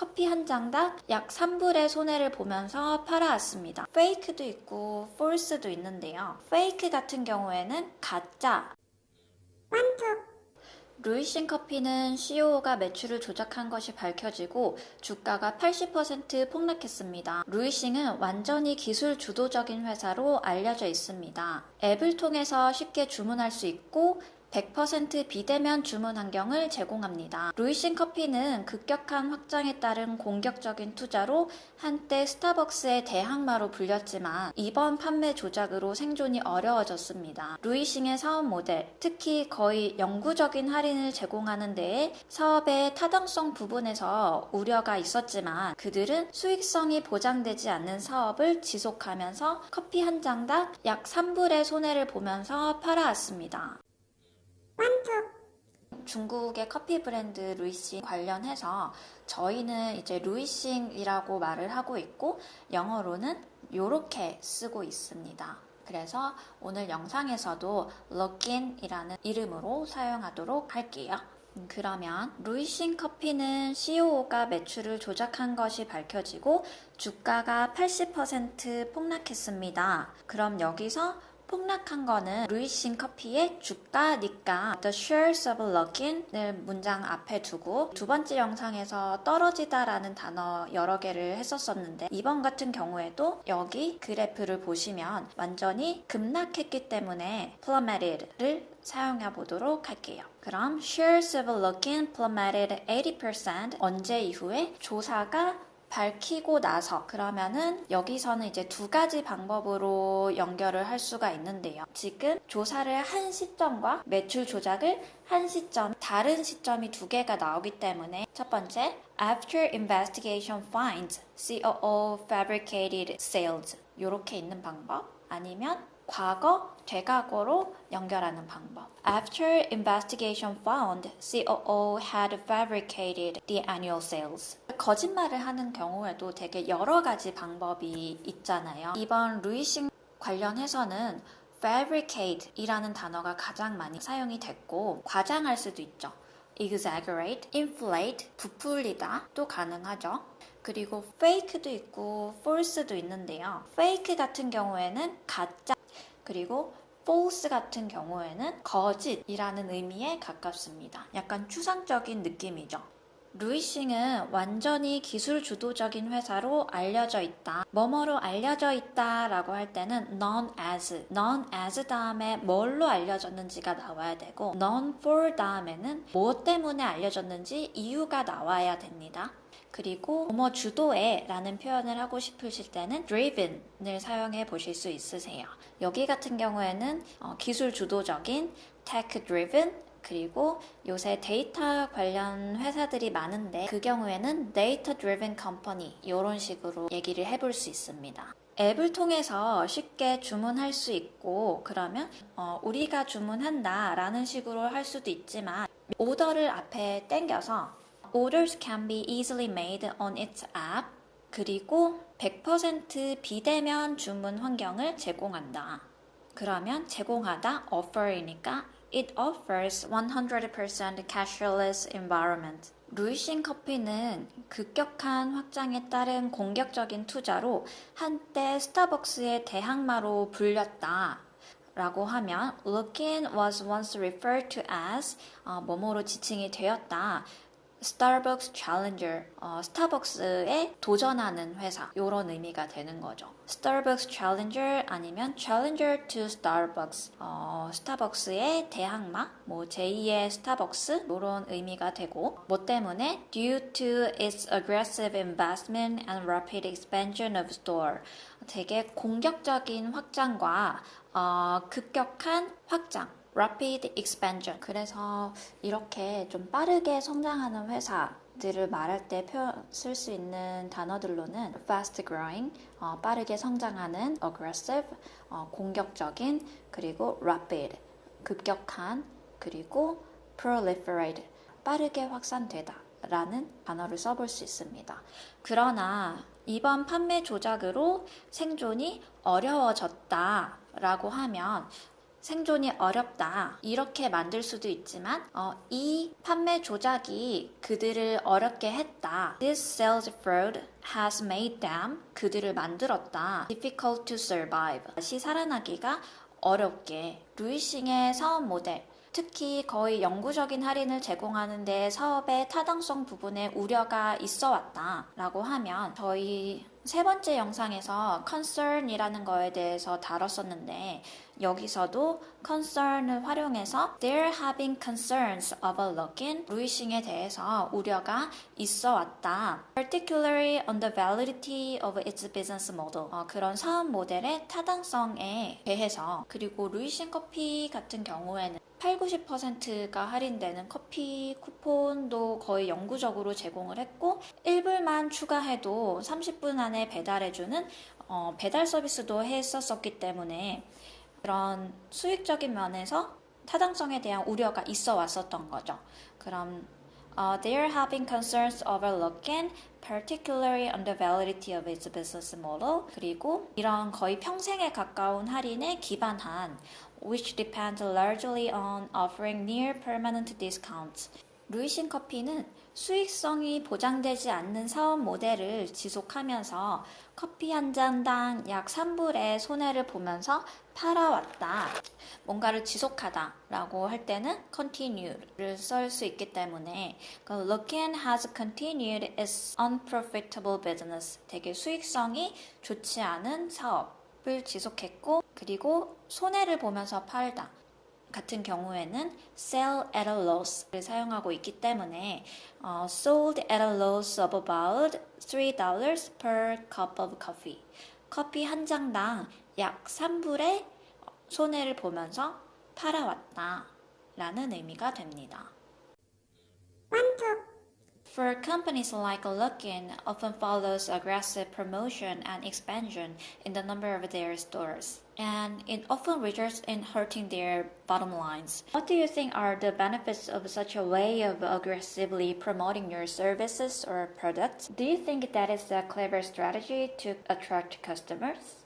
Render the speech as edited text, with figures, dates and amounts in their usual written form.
커피 한 장당 약 3불의 손해를 보면서 팔아왔습니다. 페이크도 있고 false도 있는데요. 페이크 같은 경우에는 가짜. 루이싱 커피는 CEO가 매출을 조작한 것이 밝혀지고 주가가 80% 폭락했습니다. 루이싱은 완전히 기술 주도적인 회사로 알려져 있습니다. 앱을 통해서 쉽게 주문할 수 있고 100% 비대면 주문 환경을 제공합니다. 루이싱 커피는 급격한 확장에 따른 공격적인 투자로 한때 스타벅스의 대항마로 불렸지만 이번 판매 조작으로 생존이 어려워졌습니다. 루이싱의 사업 모델, 특히 거의 영구적인 할인을 제공하는 데에 사업의 타당성 부분에서 우려가 있었지만 그들은 수익성이 보장되지 않는 사업을 지속하면서 커피 한 장당 약 3불의 손해를 보면서 팔아왔습니다. 중국의 커피 브랜드 루이싱 관련해서 저희는 이제 루이싱이라고 말을 하고 있고 영어로는 요렇게 쓰고 있습니다. 그래서 오늘 영상에서도 럭인이라는 이름으로 사용하도록 할게요. 그러면 루이싱 커피는 CEO가 매출을 조작한 것이 밝혀지고 주가가 80% 폭락했습니다. 그럼 여기서 폭락한 거는 루이싱 커피의 주가니까 The shares of Luckin을 문장 앞에 두고 두 번째 영상에서 떨어지다라는 단어 여러 개를 했었었는데 이번 같은 경우에도 여기 그래프를 보시면 완전히 급락했기 때문에 plummeted를 사용해 보도록 할게요. 그럼 shares of Luckin plummeted 80% 언제 이후에 조사가 밝히고 나서 그러면은 여기서는 이제 두 가지 방법으로 연결을 할 수가 있는데요. 지금 조사를 한 시점과 매출 조작을 한 시점, 다른 시점이 두 개가 나오기 때문에 첫 번째, after investigation finds COO fabricated sales 이렇게 있는 방법 아니면 과거, 되과거로 연결하는 방법. After investigation found, COO had fabricated the annual sales. 거짓말을 하는 경우에도 되게 여러 가지 방법이 있잖아요. 이번 루이싱 관련해서는 fabricate 이라는 단어가 가장 많이 사용이 됐고 과장할 수도 있죠. exaggerate, inflate, 부풀리다 또 가능하죠. 그리고 fake도 있고 false도 있는데요. fake 같은 경우에는 가짜 그리고 false 같은 경우에는 거짓이라는 의미에 가깝습니다. 약간 추상적인 느낌이죠. 루이싱은 완전히 기술 주도적인 회사로 알려져 있다. 뭐뭐로 알려져 있다 라고 할 때는 known as 다음에 뭘로 알려졌는지가 나와야 되고 known for 다음에는 뭐 때문에 알려졌는지 이유가 나와야 됩니다. 그리고 뭐뭐 주도해 라는 표현을 하고 싶으실 때는 driven을 사용해 보실 수 있으세요. 여기 같은 경우에는 기술 주도적인 tech driven 그리고 요새 데이터 관련 회사들이 많은데 그 경우에는 data driven company 이런 식으로 얘기를 해볼 수 있습니다. 앱을 통해서 쉽게 주문할 수 있고 그러면 우리가 주문한다 라는 식으로 할 수도 있지만 오더를 앞에 땡겨서 Orders can be easily made on its app. 그리고 100% 비대면 주문 환경을 제공한다. 그러면 제공하다 offer이니까 It offers 100% cashless environment. 루이싱 커피는 급격한 확장에 따른 공격적인 투자로 한때 스타벅스의 대항마로 불렸다. 라고 하면 Luckin was once referred to as 뭐뭐로 지칭이 되었다. Starbucks Challenger, 스타벅스에 도전하는 회사 이런 의미가 되는 거죠. Starbucks Challenger 아니면 Challenger to Starbucks, 스타벅스의 대항마, 뭐 제2의 스타벅스 이런 의미가 되고 뭐 때문에 due to its aggressive investment and rapid expansion of store, 되게 공격적인 확장과 급격한 확장 rapid expansion. 그래서 이렇게 좀 빠르게 성장하는 회사들을 말할 때 쓸 수 있는 단어들로는 fast growing, 빠르게 성장하는 aggressive, 공격적인, 그리고 rapid, 급격한, 그리고 proliferate, 빠르게 확산되다 라는 단어를 써볼 수 있습니다. 그러나 이번 판매 조작으로 생존이 어려워졌다 라고 하면 생존이 어렵다. 이렇게 만들 수도 있지만 이 판매 조작이 그들을 어렵게 했다. This sales fraud has made them 그들을 만들었다. difficult to survive. 다시 살아나기가 어렵게. 루이싱의 사업 모델 특히 거의 영구적인 할인을 제공하는 데 사업의 타당성 부분에 우려가 있어 왔다라고 하면 저희 세 번째 영상에서 concern이라는 거에 대해서 다뤘었는데 여기서도 concern을 활용해서 they're having concerns overlooking 루이싱에 대해서 우려가 있어 왔다. particularly on the validity of its business model. 그런 사업 모델의 타당성에 대해서 그리고 루이싱 커피 같은 경우에는 8, 90%가 할인되는 커피 쿠폰도 거의 영구적으로 제공을 했고 1불만 추가해도 30분 안에 배달해주는 배달 서비스도 했었기 때문에 그런 수익적인 면에서 타당성에 대한 우려가 있어 왔었던 거죠. 그럼 they are having concerns overlooking particularly on the validity of its business model 그리고 이런 거의 평생에 가까운 할인에 기반한 which depend largely on offering near permanent discounts. 루이싱 커피는 수익성이 보장되지 않는 사업 모델을 지속하면서 커피 한 잔당 약 3불의 손해를 보면서 팔아왔다. 뭔가를 지속하다 라고 할 때는 continue를 쓸 수 있기 때문에 Luckin has continued its unprofitable business. 되게 수익성이 좋지 않은 사업을 지속했고 그리고 손해를 보면서 팔다. 같은 경우에는 sell at a loss를 사용하고 있기 때문에 sold at a loss of about $3 per cup of coffee. 커피 한 잔당 약 3불의 손해를 보면서 팔아왔다 라는 의미가 됩니다. For companies like Luckin, often follows aggressive promotion and expansion in the number of their stores, and it often results in hurting their bottom lines. What do you think are the benefits of such a way of aggressively promoting your services or products? Do you think that is a clever strategy to attract customers?